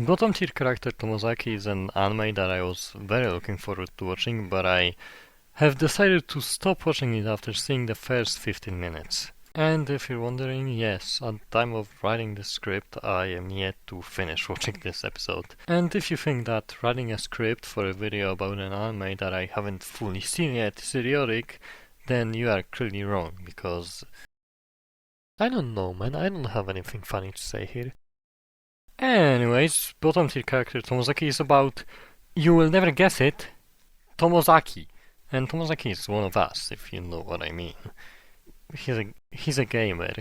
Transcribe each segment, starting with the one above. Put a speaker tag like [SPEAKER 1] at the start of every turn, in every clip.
[SPEAKER 1] Bottom tier character Tomozaki is an anime that I was very looking forward to watching, but I have decided to stop watching it after seeing the first 15 minutes. And if you're wondering, yes, at the time of writing the script, I am yet to finish watching this episode. And if you think that writing a script for a video about an anime that I haven't fully seen yet is idiotic, then you are clearly wrong, because I don't know, man, I don't have anything funny to say here. Anyways, bottom tier character Tomozaki is about, you will never guess it, Tomozaki. And Tomozaki is one of us, if you know what I mean. He's a gamer.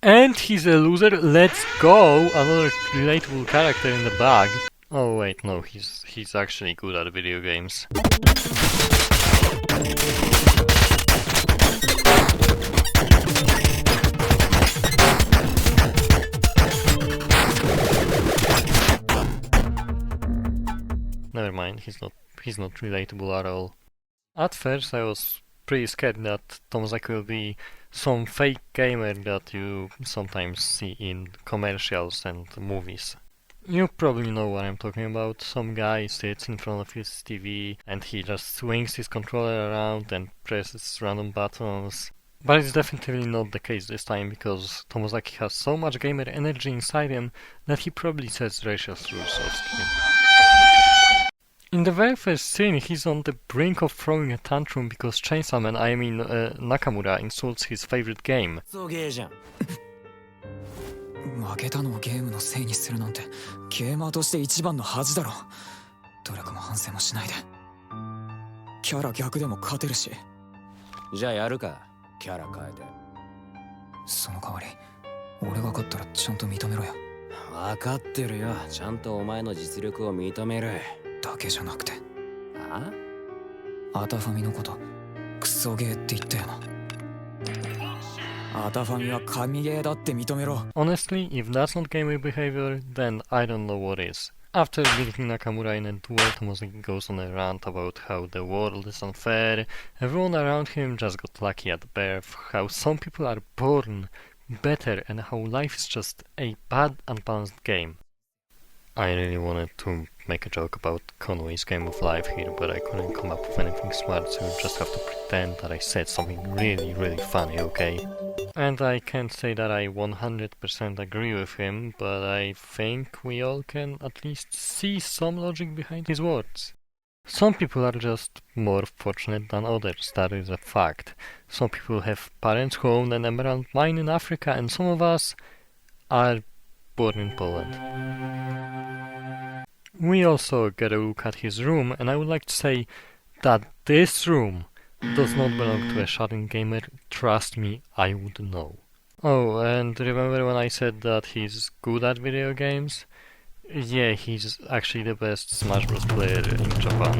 [SPEAKER 1] And he's a loser, let's go! Another relatable character in the bag. Oh wait, no, he's actually good at video games. Never mind, he's not relatable at all. At first I was pretty scared that Tomozaki will be some fake gamer that you sometimes see in commercials and movies. You probably know what I'm talking about. Some guy sits in front of his TV and he just swings his controller around and presses random buttons. But it's definitely not the case this time, because Tomozaki has so much gamer energy inside him that he probably sets racial slurs off screen. In the very first scene, he's on the brink of throwing a tantrum because Chainsaw Man, Nakamura, insults his favorite game.
[SPEAKER 2] 負けたのをゲームのせいにするなんてゲーマーとして一番の恥だろ。努力も反省もしないで。キャラ逆でも勝てるし。じゃあやるか、キャラ変えて。その代わり、俺が勝ったらちゃんと認めろよ。分かってるよ。ちゃんとお前の実力を認める。だけじゃなくて。アタファミのことクソゲーって言ったよな。Honestly,
[SPEAKER 1] if that's not gamer behavior, then I don't know what is. After beating Nakamura in a duel, Tomozaki goes on a rant about how the world is unfair, everyone around him just got lucky at birth, how some people are born better, and how life is just a bad, unbalanced game. I really wanted to make a joke about Conway's game of life here, but I couldn't come up with anything smart, so you just have to pretend that I said something really funny, okay? And I can't say that I 100% agree with him, but I think we all can at least see some logic behind his words. Some people are just more fortunate than others, that is a fact. Some people have parents who own an emerald mine in Africa, and some of us are born in Poland. We also get a look at his room, and I would like to say that this room does not belong to a shut-in gamer. Trust me, I would know. Oh, and remember when I said that he's good at video games? Yeah, he's actually the best Smash Bros. Player in Japan.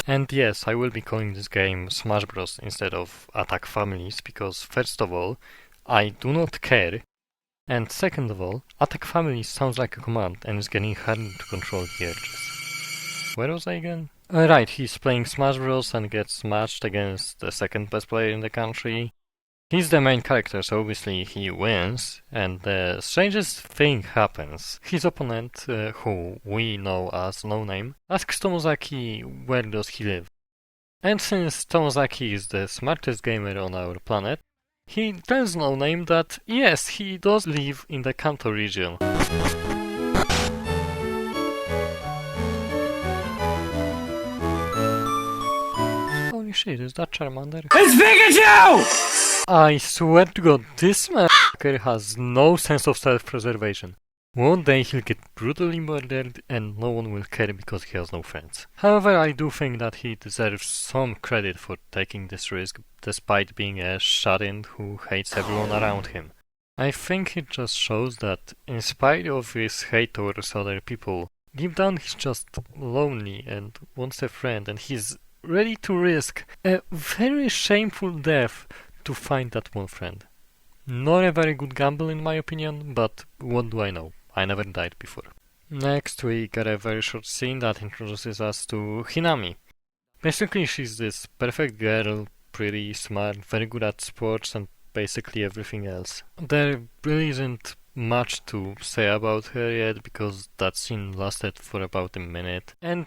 [SPEAKER 1] And yes, I will be calling this game Smash Bros. Instead of Attack Families, because first of all, I do not care. And second of all, Attack Families sounds like a command and is getting harder to control the urges. Where was I again? Right, he's playing Smash Bros. And gets matched against the second best player in the country. He's the main character, so obviously he wins, and the strangest thing happens. His opponent, who we know as No Name, asks Tomozaki where does he live. And since Tomozaki is the smartest gamer on our planet, he tells No Name that yes, he does live in the Kanto region. Holy shit, is that Charmander?
[SPEAKER 2] It's Pikachu!
[SPEAKER 1] I swear to God, this motherfucker has no sense of self-preservation. One day he'll get brutally murdered and no one will care because he has no friends. However, I do think that he deserves some credit for taking this risk despite being a shut-in who hates everyone around him. I think it just shows that in spite of his hate towards other people, deep down he's just lonely and wants a friend, and he's ready to risk a very shameful death to find that one friend. Not a very good gamble in my opinion, but what do I know? I never died before. Next we get a very short scene that introduces us to Hinami. Basically she's this perfect girl, pretty, smart, very good at sports and basically everything else. There really isn't much to say about her yet because that scene lasted for about a minute. And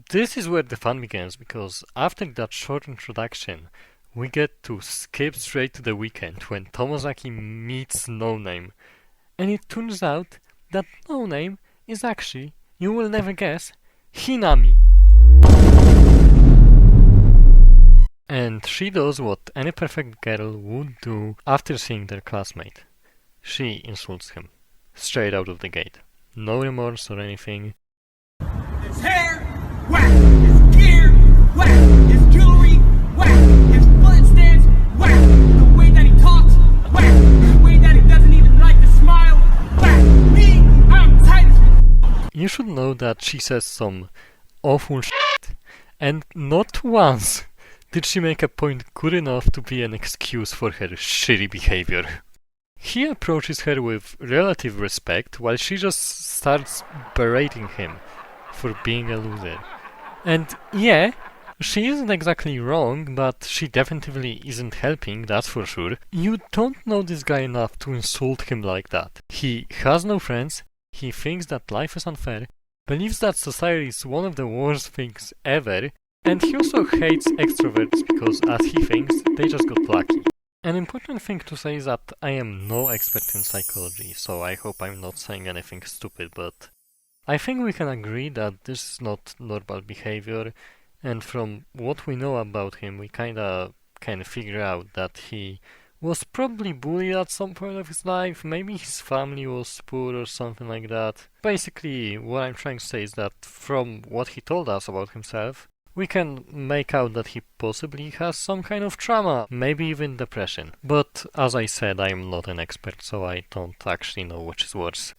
[SPEAKER 1] this is where the fun begins, because after that short introduction, we get to skip straight to the weekend when Tomozaki meets No Name. And it turns out that No Name is actually, you will never guess, Hinami. And she does what any perfect girl would do after seeing their classmate. She insults him. Straight out of the gate. No remorse or anything.
[SPEAKER 3] His hair, whack. His gear, whack. His jewelry, whack. His footsteps, whack. The way that he talks, whack. The way that he doesn't even like to smile, whack. Me, I'm tight as...
[SPEAKER 1] You should know that she says some awful shit. And not once did she make a point good enough to be an excuse for her shitty behavior. He approaches her with relative respect while she just starts berating him for being a loser. And yeah, she isn't exactly wrong, but she definitely isn't helping, that's for sure. You don't know this guy enough to insult him like that. He has no friends, he thinks that life is unfair, believes that society is one of the worst things ever, and he also hates extroverts because, as he thinks, they just got lucky. An important thing to say is that I am no expert in psychology, so I hope I'm not saying anything stupid, but I think we can agree that this is not normal behavior, and from what we know about him, we kinda can figure out that he was probably bullied at some point of his life, maybe his family was poor or something like that. Basically, what I'm trying to say is that from what he told us about himself, we can make out that he possibly has some kind of trauma, maybe even depression. But as I said, I am not an expert, so I don't actually know which is worse.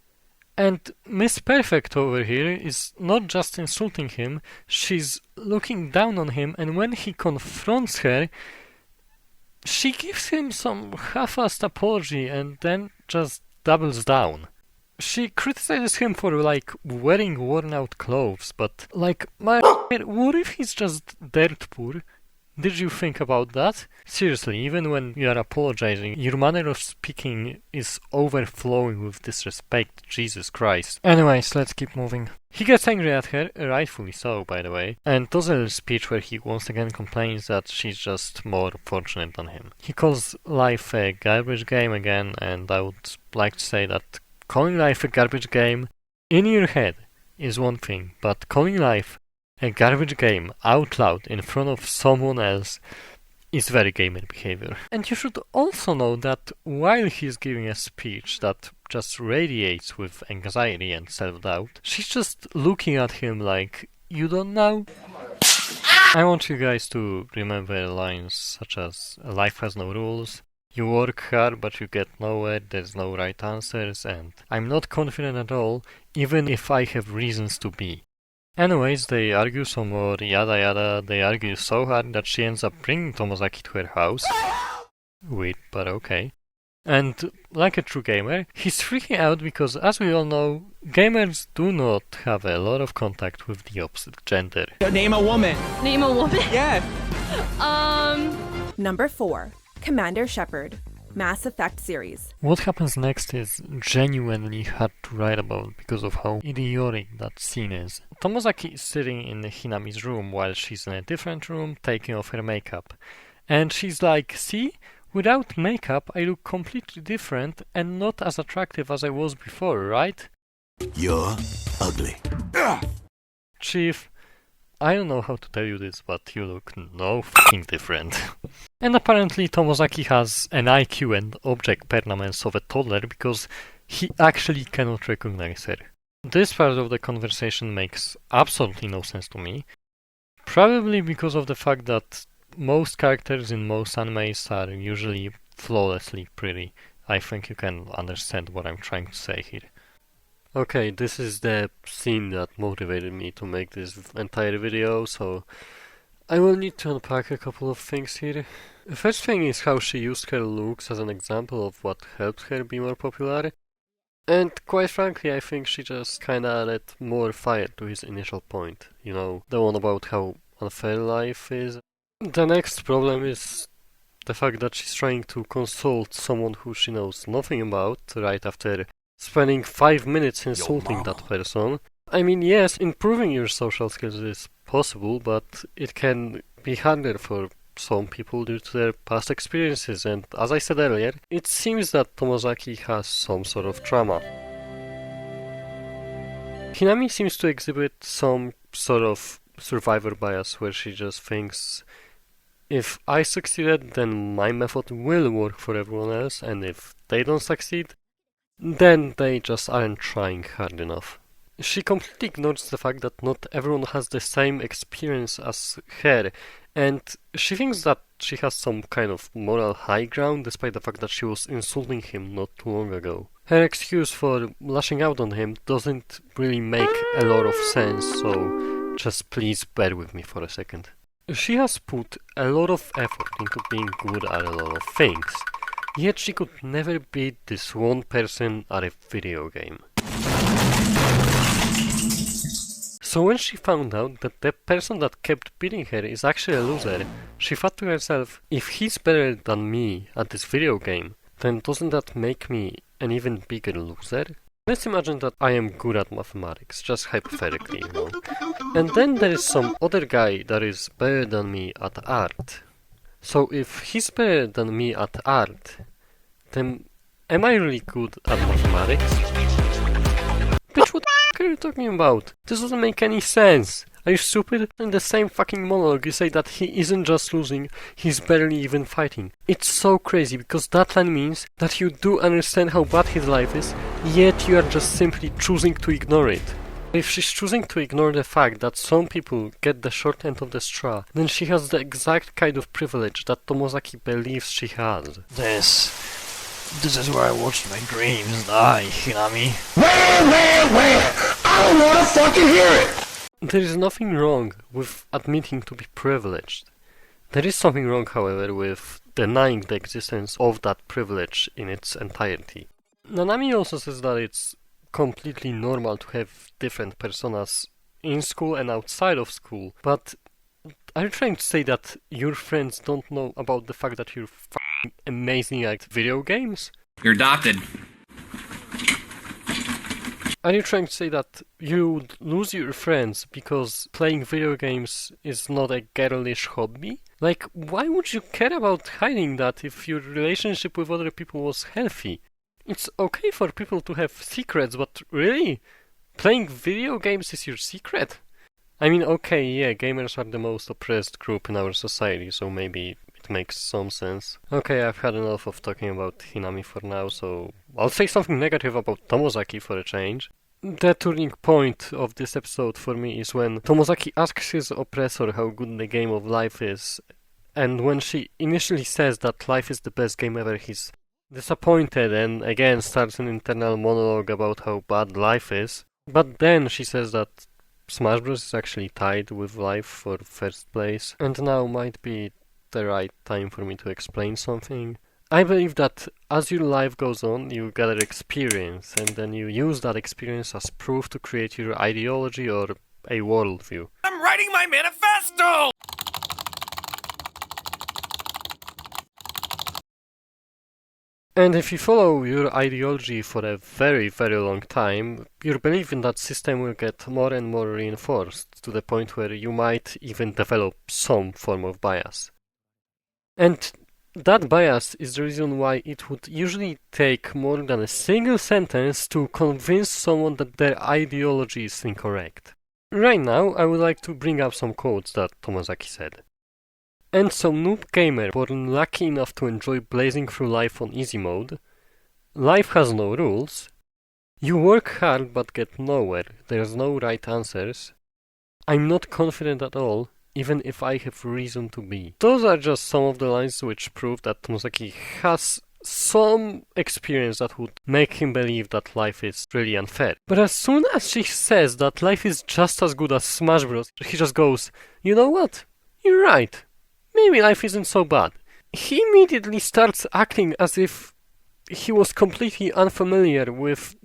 [SPEAKER 1] And Miss Perfect over here is not just insulting him, she's looking down on him, and when he confronts her, she gives him some half-assed apology and then just doubles down. She criticizes him for, like, wearing worn-out clothes, but, like, what if he's just dirt poor? Did you think about that? Seriously, even when you are apologizing, your manner of speaking is overflowing with disrespect, Jesus Christ. Anyways, let's keep moving. He gets angry at her, rightfully so, by the way, and does a little speech where he once again complains that she's just more fortunate than him. He calls life a garbage game again, and I would like to say that calling life a garbage game in your head is one thing, but calling life a garbage game out loud in front of someone else is very gamer behavior. And you should also know that while he's giving a speech that just radiates with anxiety and self-doubt, she's just looking at him like, you don't know? I want you guys to remember lines such as, life has no rules, you work hard but you get nowhere, there's no right answers, and I'm not confident at all, even if I have reasons to be. Anyways, they argue some more, yada yada. They argue so hard that she ends up bringing Tomozaki to her house. Weird, but okay. And like a true gamer, he's freaking out because, as we all know, gamers do not have a lot of contact with the opposite gender.
[SPEAKER 3] Name a woman.
[SPEAKER 4] Name a woman?
[SPEAKER 3] Yeah.
[SPEAKER 5] Number 4. Commander Shepard. Mass Effect series.
[SPEAKER 1] What happens next is genuinely hard to write about because of how idiotic that scene is. Tomozaki is sitting in Hinami's room while she's in a different room taking off her makeup. And she's like, see? Without makeup I look completely different and not as attractive as I was before, right?
[SPEAKER 6] You're ugly.
[SPEAKER 1] Chief, I don't know how to tell you this, but you look no fucking different. And apparently Tomozaki has an IQ and object permanence of a toddler because he actually cannot recognize her. This part of the conversation makes absolutely no sense to me. Probably because of the fact that most characters in most animes are usually flawlessly pretty. I think you can understand what I'm trying to say here. Okay, this is the scene that motivated me to make this entire video, so I will need to unpack a couple of things here. The first thing is how she used her looks as an example of what helped her be more popular. And quite frankly, I think she just kinda added more fire to his initial point. You know, the one about how unfair life is. The next problem is the fact that she's trying to consult someone who she knows nothing about right after spending 5 minutes insulting that person. I mean, yes, improving your social skills is possible, but it can be harder for some people due to their past experiences, and as I said earlier, it seems that Tomozaki has some sort of trauma. Hinami seems to exhibit some sort of survivor bias where she just thinks, if I succeeded, then my method will work for everyone else, and if they don't succeed, then they just aren't trying hard enough. She completely ignores the fact that not everyone has the same experience as her, and she thinks that she has some kind of moral high ground despite the fact that she was insulting him not too long ago. Her excuse for lashing out on him doesn't really make a lot of sense, so just please bear with me for a second. She has put a lot of effort into being good at a lot of things, yet she could never beat this one person at a video game. So when she found out that the person that kept beating her is actually a loser, she thought to herself, if he's better than me at this video game, then doesn't that make me an even bigger loser? Let's imagine that I am good at mathematics, just hypothetically, you know. And then there is some other guy that is better than me at art. So if he's better than me at art, then am I really good at mathematics? Bitch, what the are you talking about? This doesn't make any sense. Are you stupid? In the same fucking monologue you say that he isn't just losing, he's barely even fighting. It's so crazy because that line means that you do understand how bad his life is, yet you are just simply choosing to ignore it. If she's choosing to ignore the fact that some people get the short end of the straw, then she has the exact kind of privilege that Tomozaki believes she has.
[SPEAKER 4] This is where I watched my dreams die, Hinami.
[SPEAKER 6] Where? I don't wanna fucking hear it!
[SPEAKER 1] There is nothing wrong with admitting to be privileged. There is something wrong, however, with denying the existence of that privilege in its entirety. Nanami also says that it's completely normal to have different personas in school and outside of school, but are you trying to say that your friends don't know about the fact that you're f***ing amazing at video games?
[SPEAKER 7] You're adopted.
[SPEAKER 1] Are you trying to say that you would lose your friends because playing video games is not a girlish hobby? Like, why would you care about hiding that if your relationship with other people was healthy? It's okay for people to have secrets, but really? Playing video games is your secret? I mean, okay, yeah, gamers are the most oppressed group in our society, so maybe it makes some sense. Okay, I've had enough of talking about Hinami for now, so I'll say something negative about Tomozaki for a change. The turning point of this episode for me is when Tomozaki asks his oppressor how good the game of life is, and when she initially says that life is the best game ever, he's disappointed and again starts an internal monologue about how bad life is. But then she says that Smash Bros is actually tied with life for first place, and now might be the right time for me to explain something. I believe that as your life goes on, you gather experience, and then you use that experience as proof to create your ideology or a worldview.
[SPEAKER 4] I'm writing my manifesto!
[SPEAKER 1] And if you follow your ideology for a very, very long time, your belief in that system will get more and more reinforced, to the point where you might even develop some form of bias. And that bias is the reason why it would usually take more than a single sentence to convince someone that their ideology is incorrect. Right now, I would like to bring up some quotes that Tomozaki said. And some noob gamer born lucky enough to enjoy blazing through life on easy mode. Life has no rules. You work hard but get nowhere. There's no right answers. I'm not confident at all, even if I have reason to be. Those are just some of the lines which prove that Tomozaki has some experience that would make him believe that life is really unfair. But as soon as she says that life is just as good as Smash Bros, he just goes, you know what? You're right. Maybe life isn't so bad. He immediately starts acting as if he was completely unfamiliar with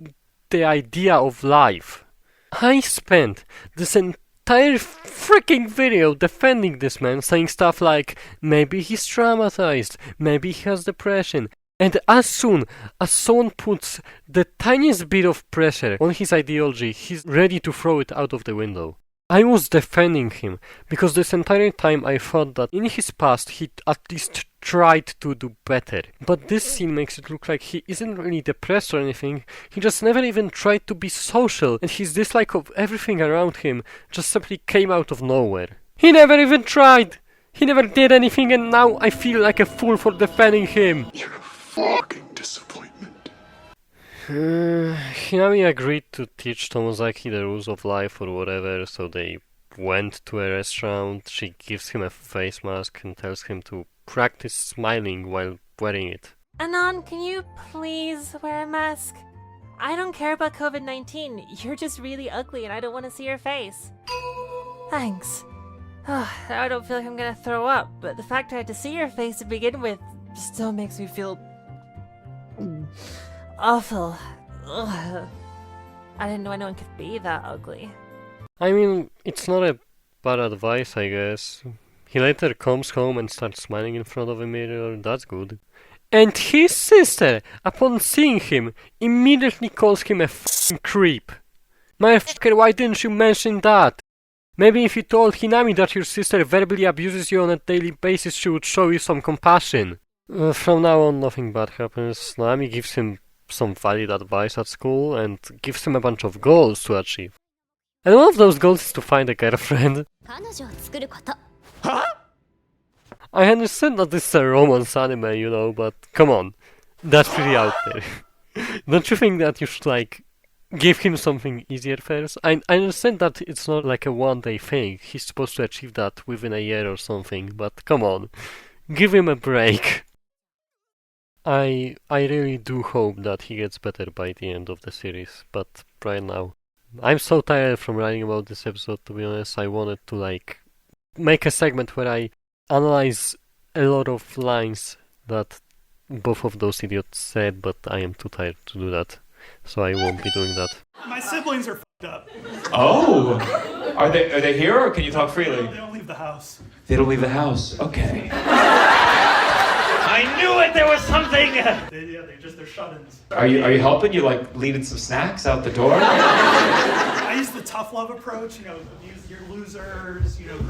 [SPEAKER 1] the idea of life. I spent this entire freaking video defending this man, saying stuff like, maybe he's traumatized, maybe he has depression, And as soon as someone puts the tiniest bit of pressure on his ideology, he's ready to throw it out of the window. I was defending him, because this entire time I thought that in his past he at least tried to do better. But this scene makes it look like he isn't really depressed or anything, he just never even tried to be social, and his dislike of everything around him just simply came out of nowhere. He never even tried! He never did anything, and now I feel like a fool for defending him!
[SPEAKER 6] You're a fucking disappointment.
[SPEAKER 1] Hinami agreed to teach Tomozaki the rules of life or whatever, so they went to a restaurant. She gives him a face mask and tells him to practice smiling while wearing it.
[SPEAKER 7] Anon, can you please wear a mask? I don't care about COVID-19. You're just really ugly and I don't want to see your face. Thanks. I don't feel like I'm gonna throw up, but the fact I had to see your face to begin with still makes me feel awful. Ugh. I didn't know anyone could be that ugly.
[SPEAKER 1] I mean, it's not a bad advice, I guess. He later comes home and starts smiling in front of a mirror, that's good. And his sister, upon seeing him, immediately calls him a f***ing creep. Motherfucker, why didn't you mention that? Maybe if you told Hinami that your sister verbally abuses you on a daily basis, she would show you some compassion. From now on, nothing bad happens. Naomi gives him some valid advice at school and gives him a bunch of goals to achieve. And one of those goals is to find a girlfriend.
[SPEAKER 6] Huh?
[SPEAKER 1] I understand that this is a romance anime, you know, but come on. That's pretty out there. Don't you think that you should, like, give him something easier first? I understand that it's not like a one-day thing. He's supposed to achieve that within a year or something, but come on. Give him a break. I really do hope that he gets better by the end of the series, but right now, I'm so tired from writing about this episode, to be honest. I wanted to, like, make a segment where I analyze a lot of lines that both of those idiots said, but I am too tired to do that, so I won't be doing that.
[SPEAKER 8] My siblings are f***ed up.
[SPEAKER 9] Oh, are they here, or can you talk freely?
[SPEAKER 8] They don't leave the house.
[SPEAKER 9] They don't leave the house. Okay.
[SPEAKER 3] I knew it! There was something!
[SPEAKER 8] They're shut-ins.
[SPEAKER 9] Are you helping? You like leaving some snacks out the door?
[SPEAKER 8] I use the tough love approach, use your losers, girls.